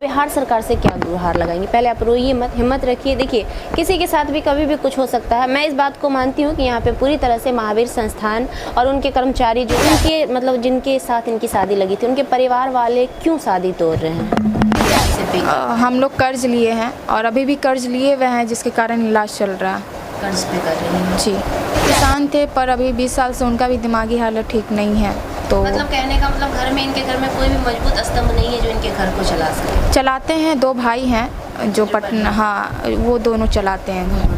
बिहार सरकार से क्या गुहार लगाएंगे? पहले आप रोइए मत, हिम्मत रखिए। देखिए, किसी के साथ भी कभी भी कुछ हो सकता है। मैं इस बात को मानती हूँ कि यहाँ पे पूरी तरह से महावीर संस्थान और उनके कर्मचारी जो उनके मतलब जिनके साथ इनकी शादी लगी थी, उनके परिवार वाले क्यों शादी तोड़ रहे हैं? हम लोग कर्ज लिए हैं और अभी भी कर्ज लिए हुए हैं, जिसके कारण इलाज चल रहा है। कर्ज पे कर रहे हैं जी। किसान थे पर अभी 20 साल से उनका भी दिमागी हालत ठीक नहीं है। तो मतलब कहने का मतलब इनके घर में कोई भी मजबूत स्तंभ नहीं है जो इनके घर को चला सके। चलाते हैं, 2 भाई हैं जो पटना, हाँ वो दोनों चलाते हैं घर।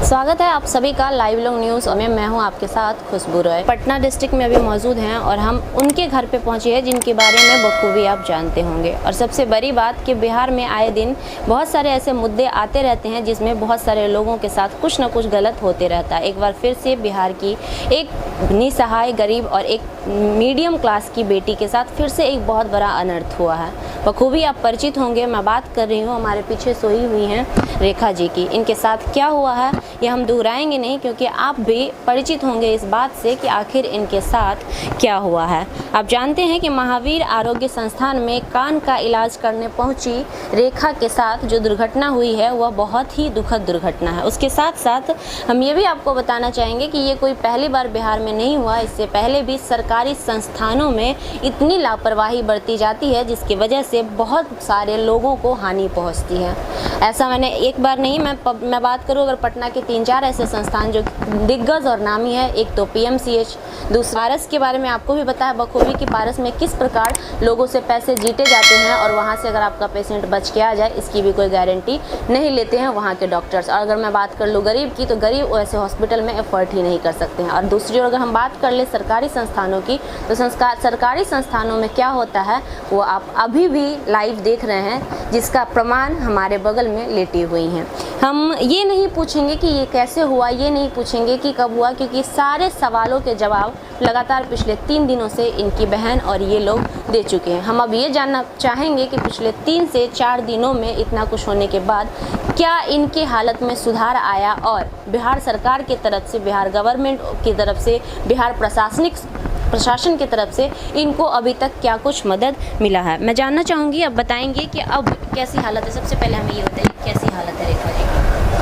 स्वागत है आप सभी का लाइव लॉन्ग न्यूज़ और मैं हूं आपके साथ खुशबू रॉय। पटना डिस्ट्रिक्ट में अभी मौजूद हैं और हम उनके घर पे पहुंचे हैं जिनके बारे में बखूबी आप जानते होंगे। और सबसे बड़ी बात कि बिहार में आए दिन बहुत सारे ऐसे मुद्दे आते रहते हैं जिसमें बहुत सारे लोगों के साथ कुछ ना कुछ गलत होते रहता है। एक बार फिर से बिहार की एक निसहाय गरीब और एक मीडियम क्लास की बेटी के साथ फिर से एक बहुत बड़ा अनर्थ हुआ है। बखूबी आप परिचित होंगे। मैं बात कर रही हूँ हमारे पीछे सोई हुई हैं रेखा जी की। इनके साथ क्या हुआ है ये हम दोहराएंगे नहीं, क्योंकि आप भी परिचित होंगे इस बात से कि आखिर इनके साथ क्या हुआ है। आप जानते हैं कि महावीर आरोग्य संस्थान में कान का इलाज करने पहुंची रेखा के साथ जो दुर्घटना हुई है वह बहुत ही दुखद दुर्घटना है। उसके साथ साथ हम ये भी आपको बताना चाहेंगे कि ये कोई पहली बार बिहार में नहीं हुआ। इससे पहले भी सरकारी संस्थानों में इतनी लापरवाही बरती जाती है जिसकी वजह से बहुत सारे लोगों को हानि पहुँचती है। ऐसा मैंने एक बार नहीं, मैं बात करूँ अगर पटना के 3-4 ऐसे संस्थान जो दिग्गज और नामी है। एक तो PMCH, दूसरा पारस के बारे में आपको भी पता है बखूबी कि पारस में किस प्रकार लोगों से पैसे जीते जाते हैं और वहाँ से अगर आपका पेशेंट बच के आ जाए इसकी भी कोई गारंटी नहीं लेते हैं वहाँ के डॉक्टर्स। और अगर मैं बात कर लूँ गरीब की, तो गरीब वैसे हॉस्पिटल में एफर्ट ही नहीं कर सकते हैं। और दूसरी ओर अगर हम बात कर ले सरकारी संस्थानों की, तो सरकारी संस्थानों में क्या होता है वो आप अभी भी लाइव देख रहे हैं, जिसका प्रमाण हमारे बगल में लेटी हुई हैं। हम ये नहीं पूछेंगे कि ये कैसे हुआ, ये नहीं पूछेंगे कि कब हुआ, क्योंकि सारे सवालों के जवाब लगातार पिछले 3 दिनों से इनकी बहन और ये लोग दे चुके हैं। हम अब ये जानना चाहेंगे कि पिछले 3 से 4 दिनों में इतना कुछ होने के बाद क्या इनकी हालत में सुधार आया और बिहार सरकार की तरफ से, बिहार गवर्नमेंट की तरफ से, बिहार प्रशासन की तरफ से इनको अभी तक क्या कुछ मदद मिला है। मैं जानना चाहूँगी, अब बताएंगे कि अब कैसी हालत है। सबसे पहले हमें ये बताइए कैसी हालत है रेखा जी?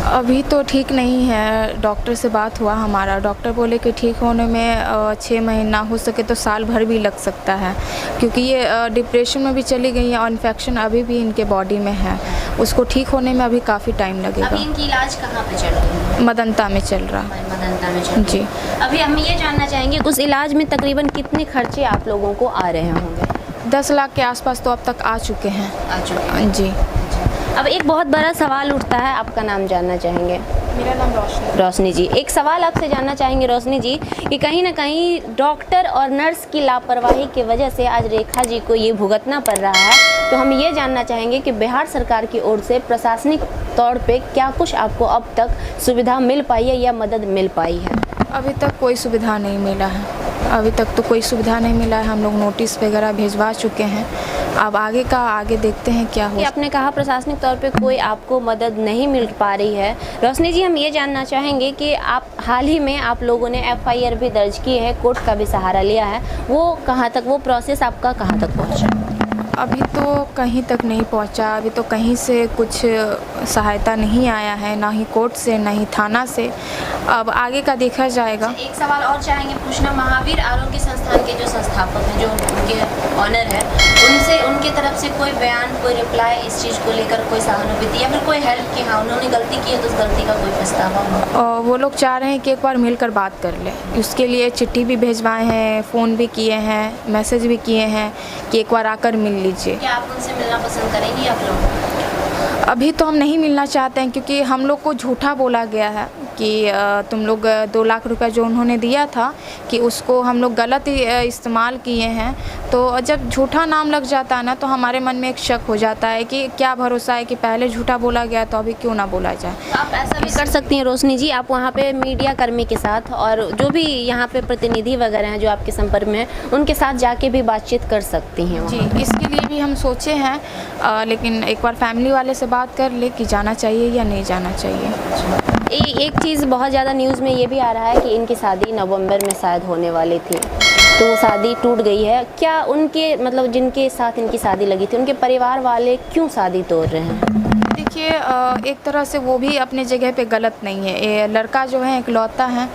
अभी तो ठीक नहीं है। डॉक्टर से बात हुआ हमारा, डॉक्टर बोले कि ठीक होने में 6 महीना, हो सके तो साल भर भी लग सकता है, क्योंकि ये डिप्रेशन में भी चली गई है और इन्फेक्शन अभी भी इनके बॉडी में है। उसको ठीक होने में अभी काफ़ी टाइम लगेगा। अभी इनकी इलाज कहाँ पे चल रही है? मदनता में चल रहा है। मदनता में चल जी। अभी हम ये जानना चाहेंगे उस इलाज में तकरीबन कितने खर्चे आप लोगों को आ रहे होंगे? 10 लाख के आसपास तो अब तक आ चुके हैं। जी। अब एक बहुत बड़ा सवाल उठता है, आपका नाम जानना चाहेंगे? मेरा नाम रोशनी जी। एक सवाल आपसे जानना चाहेंगे रोशनी जी कि कहीं ना कहीं डॉक्टर और नर्स की लापरवाही की वजह से आज रेखा जी को ये भुगतना पड़ रहा है। तो हम ये जानना चाहेंगे कि बिहार सरकार की ओर से प्रशासनिक तौर पे क्या कुछ आपको अब तक सुविधा मिल पाई है या मदद मिल पाई है? अभी तक कोई सुविधा नहीं मिला है। अभी तक तो कोई सुविधा नहीं मिला है। हम लोग नोटिस वगैरह भिजवा चुके हैं। अब आगे देखते हैं क्या हो। आपने कहा प्रशासनिक तौर पे कोई आपको मदद नहीं मिल पा रही है। रोशनी जी, हम ये जानना चाहेंगे कि आप हाल ही में आप लोगों ने FIR भी दर्ज की है, कोर्ट का भी सहारा लिया है, वो कहाँ तक, वो प्रोसेस आपका कहाँ तक पहुँचा? अभी तो कहीं तक नहीं पहुंचा। अभी तो कहीं से कुछ सहायता नहीं आया है, ना ही कोर्ट से, ना ही थाना से। अब आगे का देखा जाएगा। एक सवाल और चाहेंगे पूछना, महावीर आरोग्य संस्थान के जो संस्थापक हैं, जो उनके ऑनर है, उनसे उनकी तरफ से कोई बयान, कोई रिप्लाई इस चीज़ को लेकर, कोई सहानुभूति या फिर कोई हेल्प कि हाँ उन्होंने गलती की है तो उस गलती का कोई पछतावा हो? वो लोग चाह रहे हैं कि एक बार मिलकर बात कर ले। उसके लिए चिट्ठी भी भिजवाए हैं, फ़ोन भी किए हैं, मैसेज भी किए हैं कि एक बार आकर मिल लीजिए। क्या आप उनसे मिलना पसंद करेंगी आप लोग? अभी तो हम नहीं मिलना चाहते हैं, क्योंकि हम लोग को झूठा बोला गया है कि तुम लोग 2 लाख रुपए जो उन्होंने दिया था कि उसको हम लोग गलत इस्तेमाल किए हैं। तो जब झूठा नाम लग जाता है ना, तो हमारे मन में एक शक हो जाता है कि क्या भरोसा है कि पहले झूठा बोला गया तो अभी क्यों ना बोला जाए। आप ऐसा भी कर सकती हैं रोशनी जी, आप वहाँ पे मीडिया कर्मी के साथ और जो भी यहाँ पे प्रतिनिधि वगैरह हैं जो आपके संपर्क में हैं, उनके साथ जाके भी बातचीत कर सकती हैं। जी, इसके लिए भी हम सोचे हैं, लेकिन एक बार फैमिली वाले से बात कर ले कि जाना चाहिए या नहीं जाना चाहिए। एक चीज़ बहुत ज़्यादा न्यूज़ में ये भी आ रहा है कि इनकी शादी नवंबर में शायद होने वाली थी, तो वो शादी टूट गई है। क्या उनके मतलब जिनके साथ इनकी शादी लगी थी उनके परिवार वाले क्यों शादी तोड़ रहे हैं? देखिए, एक तरह से वो भी अपने जगह पे गलत नहीं है। ये लड़का जो है इकलौता है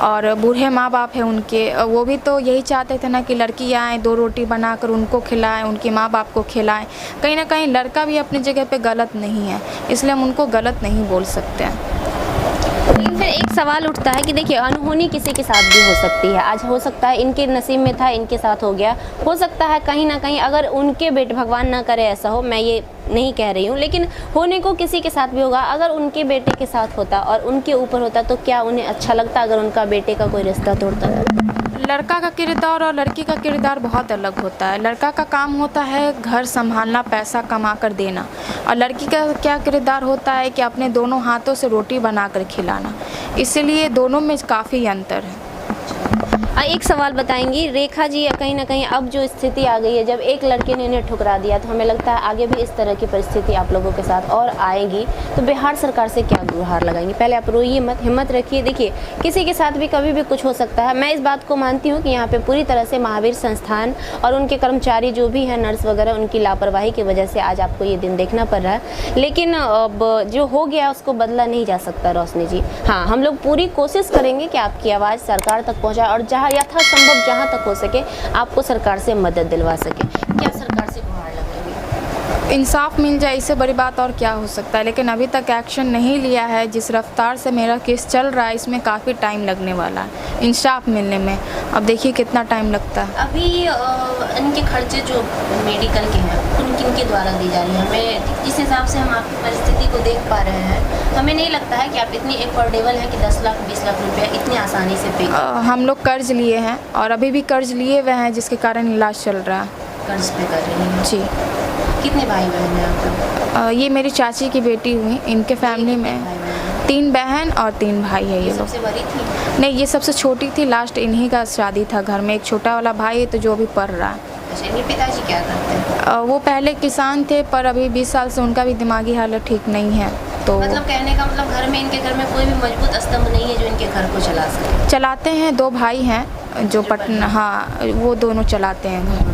और बूढ़े माँ बाप हैं उनके, वो भी तो यही चाहते थे ना कि लड़की आए, 2 रोटी बनाकर उनको खिलाएं, उनके माँ बाप को खिलाएं। कहीं ना कहीं लड़का भी अपनी जगह पे गलत नहीं है, इसलिए हम उनको गलत नहीं बोल सकते हैं। लेकिन फिर एक सवाल उठता है कि देखिए अनहोनी किसी के साथ भी हो सकती है। आज हो सकता है इनके नसीब में था, इनके साथ हो गया। हो सकता है कहीं ना कहीं अगर उनके बेटे, भगवान ना करे ऐसा हो, मैं ये नहीं कह रही हूँ, लेकिन होने को किसी के साथ भी होगा। अगर उनके बेटे के साथ होता और उनके ऊपर होता तो क्या उन्हें अच्छा लगता अगर उनका बेटे का कोई रिश्ता तोड़ता? लड़का का किरदार और लड़की का किरदार बहुत अलग होता है। लड़का का काम होता है घर संभालना, पैसा कमा कर देना, और लड़की का क्या किरदार होता है कि अपने दोनों हाथों से रोटी बना कर खिलाना। इसलिए दोनों में काफ़ी अंतर है। एक सवाल बताएंगी रेखा जी, कहीं ना कहीं अब जो स्थिति आ गई है, जब एक लड़के ने इन्हें ठुकरा दिया तो हमें लगता है आगे भी इस तरह की परिस्थिति आप लोगों के साथ और आएगी, तो बिहार सरकार से क्या गुहार लगाएंगी? पहले आप रोइए मत, हिम्मत रखिए। देखिए किसी के साथ भी कभी भी कुछ हो सकता है। मैं इस बात को मानती हूँ कि यहाँ पे पूरी तरह से महावीर संस्थान और उनके कर्मचारी जो भी हैं, नर्स वगैरह, उनकी लापरवाही की वजह से आज आपको ये दिन देखना पड़ रहा है। लेकिन अब जो हो गया उसको बदला नहीं जा सकता रोशनी जी। हाँ, हम लोग पूरी कोशिश करेंगे कि आपकी आवाज़ सरकार तक पहुँचाए और जहाँ यथासंभव जहाँ तक हो सके आपको सरकार से मदद दिलवा सके। क्या सरकार से गुहार लगेगी? इंसाफ मिल जाए, इससे बड़ी बात और क्या हो सकता है। लेकिन अभी तक एक्शन नहीं लिया है। जिस रफ्तार से मेरा केस चल रहा है इसमें काफ़ी टाइम लगने वाला है इंसाफ मिलने में। अब देखिए कितना टाइम लगता है। अभी इनके खर्चे जो मेडिकल के हैं किनके द्वारा दी जा रही है? हमें जिस हिसाब से हम आपकी परिस्थिति को देख पा रहे हैं, हमें नहीं लगता है कि आप इतनी एफोर्डेबल हैं कि 10 लाख 20 लाख रुपया इतनी आसानी से पे हम लोग कर्ज लिए हैं और अभी भी कर्ज लिए हुए हैं, जिसके कारण इलाज चल रहा है। कर्ज पे कर रही हैं जी। कितने भाई बहन हैं आपका? ये मेरी चाची की बेटी हुई, इनके फैमिली में 3 बहन और 3 भाई है। ये लोग सबसे बड़ी थी? नहीं, ये सबसे छोटी थी। लास्ट इन्हीं का शादी था घर में। एक छोटा वाला भाई है तो जो भी पढ़ रहा है। अच्छा, इनके पिताजी क्या करते हैं? वो पहले किसान थे पर अभी 20 साल से उनका भी दिमागी हालत ठीक नहीं है। तो मतलब कहने का मतलब घर में, इनके घर में कोई भी मजबूत स्तंभ नहीं है जो इनके घर को चला सके? चलाते हैं, 2 भाई हैं जो पटना, हाँ, वो दोनों चलाते हैं घर।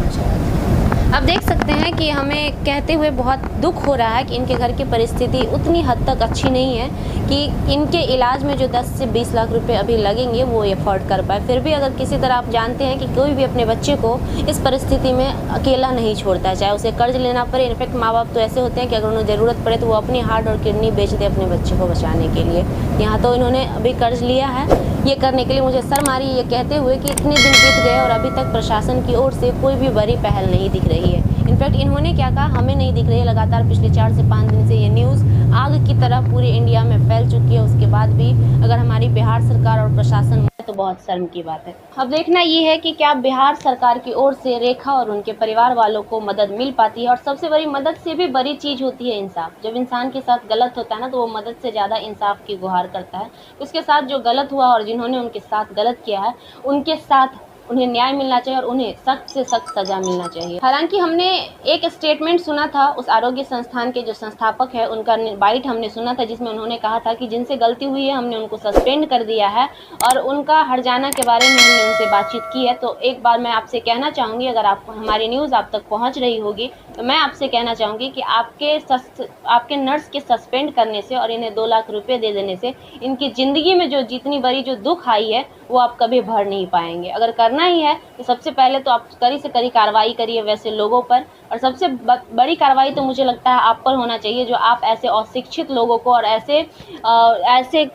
अब देख सकते हैं कि हमें कहते हुए बहुत दुख हो रहा है कि इनके घर की परिस्थिति उतनी हद तक अच्छी नहीं है कि इनके इलाज में जो 10 से 20 लाख रुपए अभी लगेंगे वो अफोर्ड कर पाए। फिर भी अगर किसी तरह आप जानते हैं कि कोई भी अपने बच्चे को इस परिस्थिति में अकेला नहीं छोड़ता है, चाहे उसे कर्ज लेना पड़े। इनफैक्ट माँ बाप तो ऐसे होते हैं कि अगर उन्हें ज़रूरत पड़े तो वो अपनी हार्ट और किडनी बेच दे अपने बच्चे को बचाने के लिए। यहाँ तो इन्होंने अभी कर्ज लिया है। ये करने के लिए मुझे शर्म आ रही है ये कहते हुए कि इतने दिन बीत गए और अभी तक प्रशासन की ओर से कोई भी बड़ी पहल नहीं दिख रही है। इनफैक्ट इन्होंने क्या कहा, हमें नहीं दिख रही है। लगातार पिछले 4 से 5 दिन से ये न्यूज़ आग की तरह पूरे इंडिया में फैल चुकी है। उसके बाद भी अगर हमारी बिहार सरकार और प्रशासन तो बहुत शर्म की बात है। अब देखना ये है कि क्या बिहार सरकार की ओर से रेखा और उनके परिवार वालों को मदद मिल पाती है। और सबसे बड़ी मदद से भी बड़ी चीज़ होती है इंसाफ। जब इंसान के साथ गलत होता है ना तो वो मदद से ज़्यादा इंसाफ की गुहार करता है। उसके साथ जो गलत हुआ और जिन्होंने उनके साथ गलत किया है उनके साथ उन्हें न्याय मिलना चाहिए और उन्हें सख्त से सख्त सजा मिलना चाहिए। हालांकि हमने एक स्टेटमेंट सुना था उस आरोग्य संस्थान के जो संस्थापक है उनका बाइट हमने सुना था, जिसमें उन्होंने कहा था कि जिनसे गलती हुई है हमने उनको सस्पेंड कर दिया है और उनका हट जाना के बारे में हमने उनसे बातचीत की है। तो एक बार मैं आपसे कहना चाहूँगी, अगर आपको हमारी न्यूज़ आप तक पहुँच रही होगी तो मैं आपसे कहना चाहूँगी कि आपके नर्स के सस्पेंड करने से और इन्हें 2 लाख रुपये दे देने से इनकी ज़िंदगी में जो जितनी बड़ी जो दुख आई है वो आप कभी भर नहीं पाएंगे। अगर करना ही है तो सबसे पहले तो आप कड़ी से कड़ी कार्रवाई करिए वैसे लोगों पर, और सबसे बड़ी कार्रवाई तो मुझे लगता है आप पर होना चाहिए जो आप ऐसे अशिक्षित लोगों को और ऐसे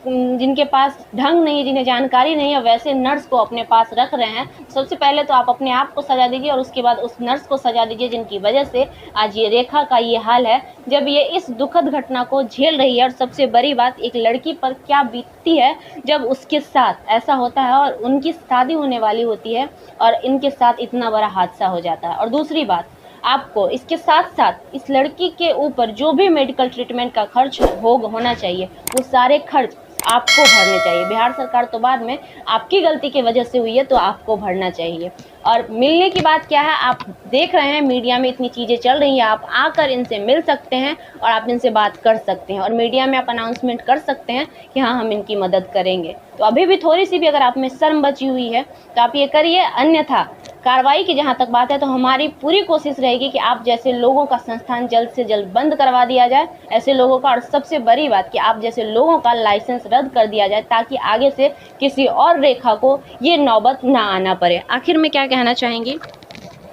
जिनके पास ढंग नहीं, जिन्हें जानकारी नहीं है, वैसे नर्स को अपने पास रख रहे हैं। सबसे पहले तो आप अपने आप को सजा दीजिए और उसके बाद उस नर्स को सजा दीजिए जिनकी वजह से आज ये रेखा का ये हाल है, जब ये इस दुखद घटना को झेल रही है। और सबसे बड़ी बात, एक लड़की पर क्या बीतती है जब उसके साथ ऐसा होता है और उनकी शादी होने वाली होती है और इनके साथ इतना बड़ा हादसा हो जाता है। और दूसरी बात, आपको इसके साथ साथ इस लड़की के ऊपर जो भी मेडिकल ट्रीटमेंट का खर्च होना चाहिए वो सारे खर्च आपको भरने चाहिए। बिहार सरकार तो बाद में, आपकी गलती की वजह से हुई है तो आपको भरना चाहिए। और मिलने की बात क्या है, आप देख रहे हैं मीडिया में इतनी चीज़ें चल रही हैं, आप आकर इनसे मिल सकते हैं और आप इनसे बात कर सकते हैं और मीडिया में आप अनाउंसमेंट कर सकते हैं कि हाँ हम इनकी मदद करेंगे। तो अभी भी थोड़ी सी भी अगर आप में शर्म बची हुई है तो आप ये करिए, अन्यथा कार्रवाई की जहाँ तक बात है तो हमारी पूरी कोशिश रहेगी कि आप जैसे लोगों का संस्थान जल्द से जल्द बंद करवा दिया जाए, ऐसे लोगों का, और सबसे बड़ी बात कि आप जैसे लोगों का लाइसेंस रद्द कर दिया जाए ताकि आगे से किसी और रेखा को ये नौबत ना आना पड़े। आखिर में क्या कहना चाहेंगी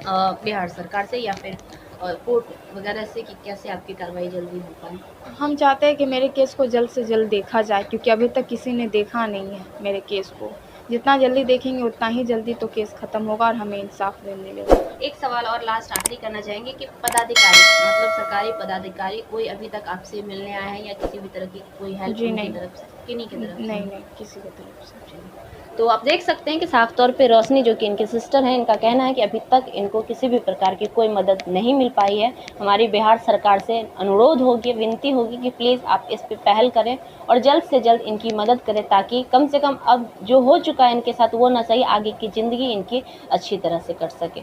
बिहार सरकार से या फिर कोर्ट वगैरह से कि कैसे आपकी कार्रवाई जल्दी हो पाए? हम चाहते हैं कि मेरे केस को जल्द से जल्द देखा जाए, क्योंकि अभी तक किसी ने देखा नहीं है मेरे केस को। जितना जल्दी देखेंगे उतना ही जल्दी तो केस ख़त्म होगा और हमें इंसाफ मिलेगा। एक सवाल और लास्ट आखिरी करना चाहेंगे कि पदाधिकारी, मतलब सरकारी पदाधिकारी कोई अभी तक आपसे मिलने आया है या किसी भी तरह की कोई हेल्प जी की नहीं। तरफ से? किन्हीं की तरफ से? नहीं, किसी की तरफ से। तो आप देख सकते हैं कि साफ तौर पे रोशनी जो कि इनकी सिस्टर हैं, इनका कहना है कि अभी तक इनको किसी भी प्रकार की कोई मदद नहीं मिल पाई है। हमारी बिहार सरकार से अनुरोध होगी, विनती होगी कि प्लीज़ आप इस पे पहल करें और जल्द से जल्द इनकी मदद करें ताकि कम से कम अब जो हो चुका है इनके साथ वो ना सही, आगे की ज़िंदगी इनकी अच्छी तरह से कट सके।